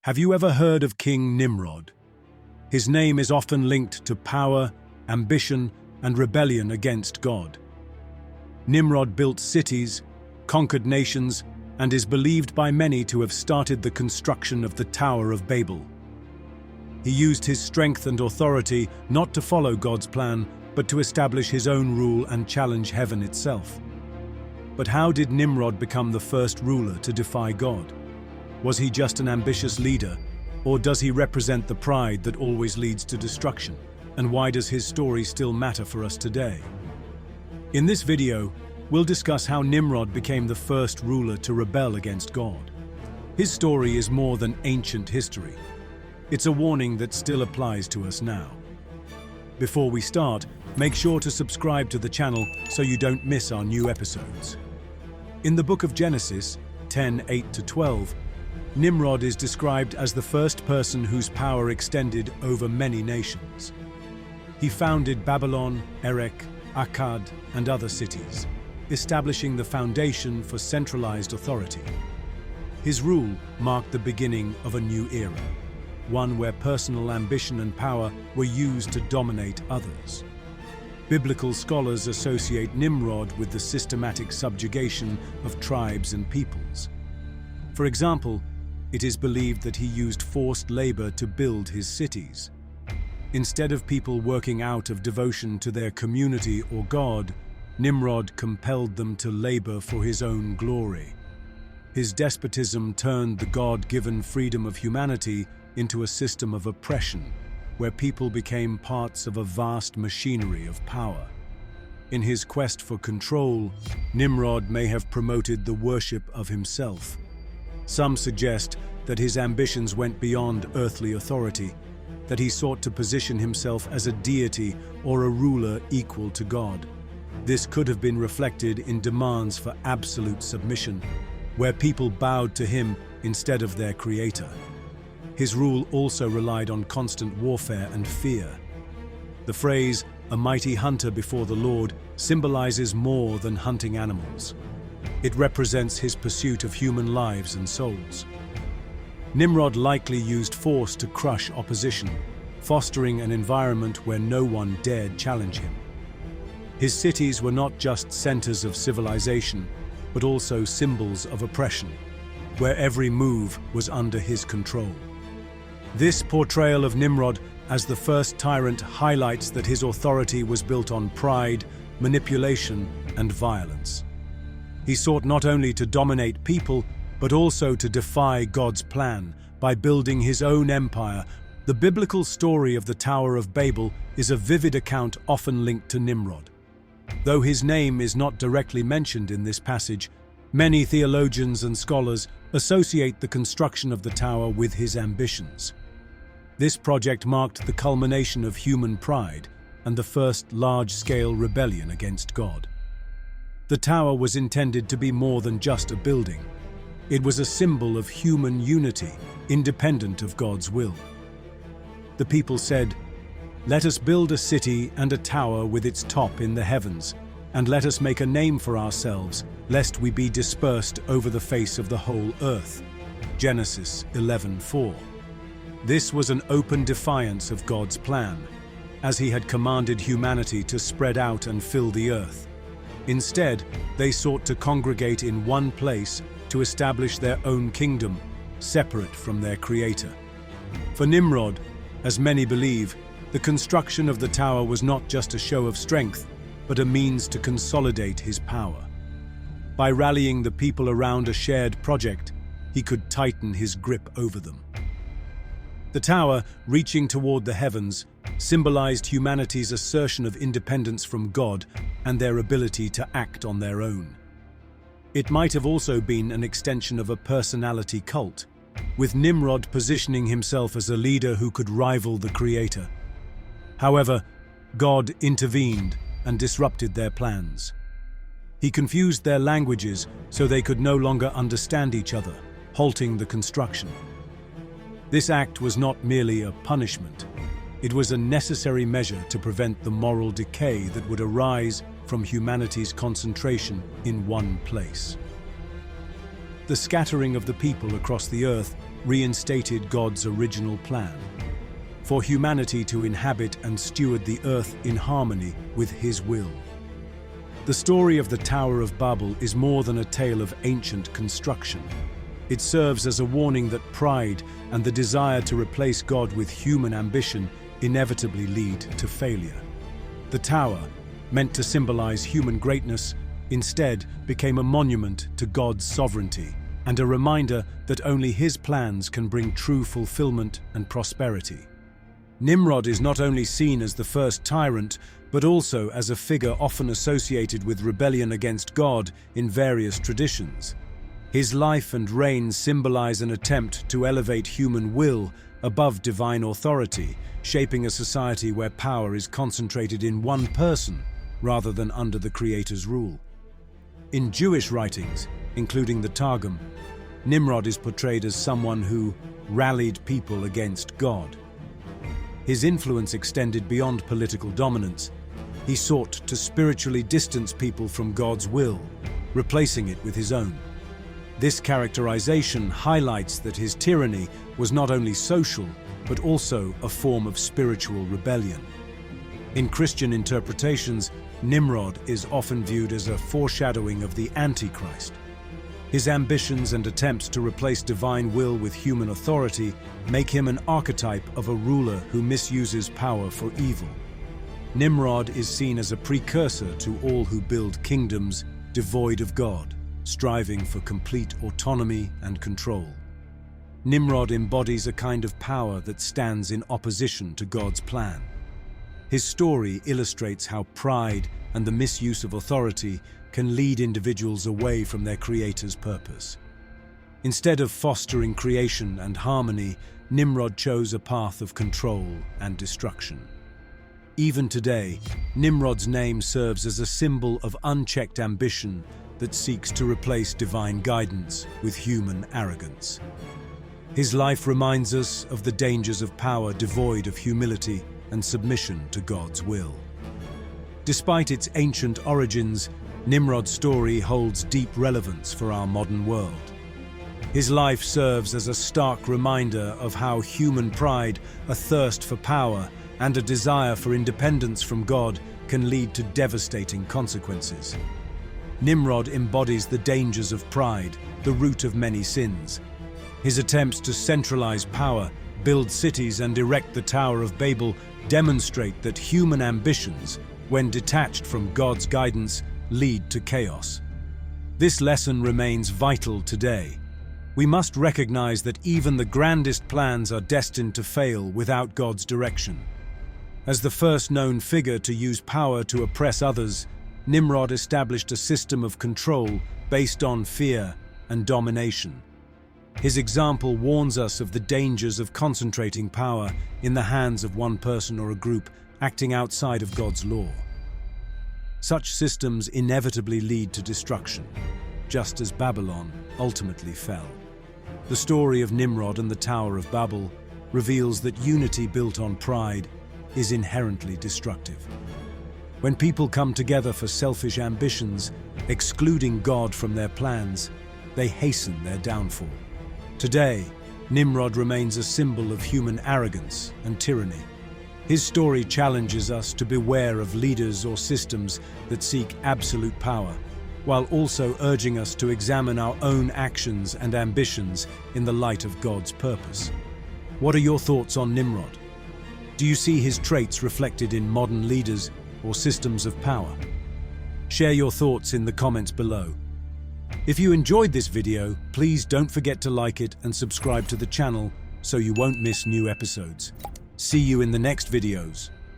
Have you ever heard of King Nimrod? His name is often linked to power, ambition, and rebellion against God. Nimrod built cities, conquered nations, and is believed by many to have started the construction of the Tower of Babel. He used his strength and authority not to follow God's plan, but to establish his own rule and challenge heaven itself. But how did Nimrod become the first ruler to defy God? Was he just an ambitious leader, or does he represent the pride that always leads to destruction? And why does his story still matter for us today? In this video, we'll discuss how Nimrod became the first ruler to rebel against God. His story is more than ancient history. It's a warning that still applies to us now. Before we start, make sure to subscribe to the channel so you don't miss our new episodes. In the book of Genesis 10:8-12, Nimrod is described as the first person whose power extended over many nations. He founded Babylon, Erech, Akkad, and other cities, establishing the foundation for centralized authority. His rule marked the beginning of a new era, one where personal ambition and power were used to dominate others. Biblical scholars associate Nimrod with the systematic subjugation of tribes and peoples. For example, it is believed that he used forced labor to build his cities. Instead of people working out of devotion to their community or God, Nimrod compelled them to labor for his own glory. His despotism turned the God-given freedom of humanity into a system of oppression, where people became parts of a vast machinery of power. In his quest for control, Nimrod may have promoted the worship of himself. Some suggest that his ambitions went beyond earthly authority, that he sought to position himself as a deity or a ruler equal to God. This could have been reflected in demands for absolute submission, where people bowed to him instead of their creator. His rule also relied on constant warfare and fear. The phrase, "a mighty hunter before the Lord," symbolizes more than hunting animals. It represents his pursuit of human lives and souls. Nimrod likely used force to crush opposition, fostering an environment where no one dared challenge him. His cities were not just centers of civilization, but also symbols of oppression, where every move was under his control. This portrayal of Nimrod as the first tyrant highlights that his authority was built on pride, manipulation, and violence. He sought not only to dominate people, but also to defy God's plan by building his own empire. The biblical story of the Tower of Babel is a vivid account often linked to Nimrod. Though his name is not directly mentioned in this passage, many theologians and scholars associate the construction of the tower with his ambitions. This project marked the culmination of human pride and the first large-scale rebellion against God. The tower was intended to be more than just a building. It was a symbol of human unity, independent of God's will. The people said, "Let us build a city and a tower with its top in the heavens, and let us make a name for ourselves, lest we be dispersed over the face of the whole earth." Genesis 11:4. This was an open defiance of God's plan, as he had commanded humanity to spread out and fill the earth. Instead, they sought to congregate in one place to establish their own kingdom, separate from their creator. For Nimrod, as many believe, the construction of the tower was not just a show of strength, but a means to consolidate his power. By rallying the people around a shared project, he could tighten his grip over them. The tower, reaching toward the heavens, symbolized humanity's assertion of independence from God and their ability to act on their own. It might have also been an extension of a personality cult, with Nimrod positioning himself as a leader who could rival the creator. However, God intervened and disrupted their plans. He confused their languages so they could no longer understand each other, halting the construction. This act was not merely a punishment. It was a necessary measure to prevent the moral decay that would arise from humanity's concentration in one place. The scattering of the people across the earth reinstated God's original plan for humanity to inhabit and steward the earth in harmony with His will. The story of the Tower of Babel is more than a tale of ancient construction. It serves as a warning that pride and the desire to replace God with human ambition inevitably lead to failure. The tower, meant to symbolize human greatness, instead became a monument to God's sovereignty and a reminder that only His plans can bring true fulfillment and prosperity. Nimrod is not only seen as the first tyrant, but also as a figure often associated with rebellion against God in various traditions. His life and reign symbolize an attempt to elevate human will above divine authority, shaping a society where power is concentrated in one person rather than under the Creator's rule. In Jewish writings, including the Targum, Nimrod is portrayed as someone who rallied people against God. His influence extended beyond political dominance. He sought to spiritually distance people from God's will, replacing it with his own. This characterization highlights that his tyranny was not only social, but also a form of spiritual rebellion. In Christian interpretations, Nimrod is often viewed as a foreshadowing of the Antichrist. His ambitions and attempts to replace divine will with human authority make him an archetype of a ruler who misuses power for evil. Nimrod is seen as a precursor to all who build kingdoms devoid of God, striving for complete autonomy and control. Nimrod embodies a kind of power that stands in opposition to God's plan. His story illustrates how pride and the misuse of authority can lead individuals away from their Creator's purpose. Instead of fostering creation and harmony, Nimrod chose a path of control and destruction. Even today, Nimrod's name serves as a symbol of unchecked ambition that seeks to replace divine guidance with human arrogance. His life reminds us of the dangers of power devoid of humility and submission to God's will. Despite its ancient origins, Nimrod's story holds deep relevance for our modern world. His life serves as a stark reminder of how human pride, a thirst for power, and a desire for independence from God can lead to devastating consequences. Nimrod embodies the dangers of pride, the root of many sins. His attempts to centralize power, build cities, and erect the Tower of Babel demonstrate that human ambitions, when detached from God's guidance, lead to chaos. This lesson remains vital today. We must recognize that even the grandest plans are destined to fail without God's direction. As the first known figure to use power to oppress others, Nimrod established a system of control based on fear and domination. His example warns us of the dangers of concentrating power in the hands of one person or a group acting outside of God's law. Such systems inevitably lead to destruction, just as Babylon ultimately fell. The story of Nimrod and the Tower of Babel reveals that unity built on pride is inherently destructive. When people come together for selfish ambitions, excluding God from their plans, they hasten their downfall. Today, Nimrod remains a symbol of human arrogance and tyranny. His story challenges us to beware of leaders or systems that seek absolute power, while also urging us to examine our own actions and ambitions in the light of God's purpose. What are your thoughts on Nimrod? Do you see his traits reflected in modern leaders or systems of power? Share your thoughts in the comments below. If you enjoyed this video, please don't forget to like it and subscribe to the channel so you won't miss new episodes. See you in the next videos.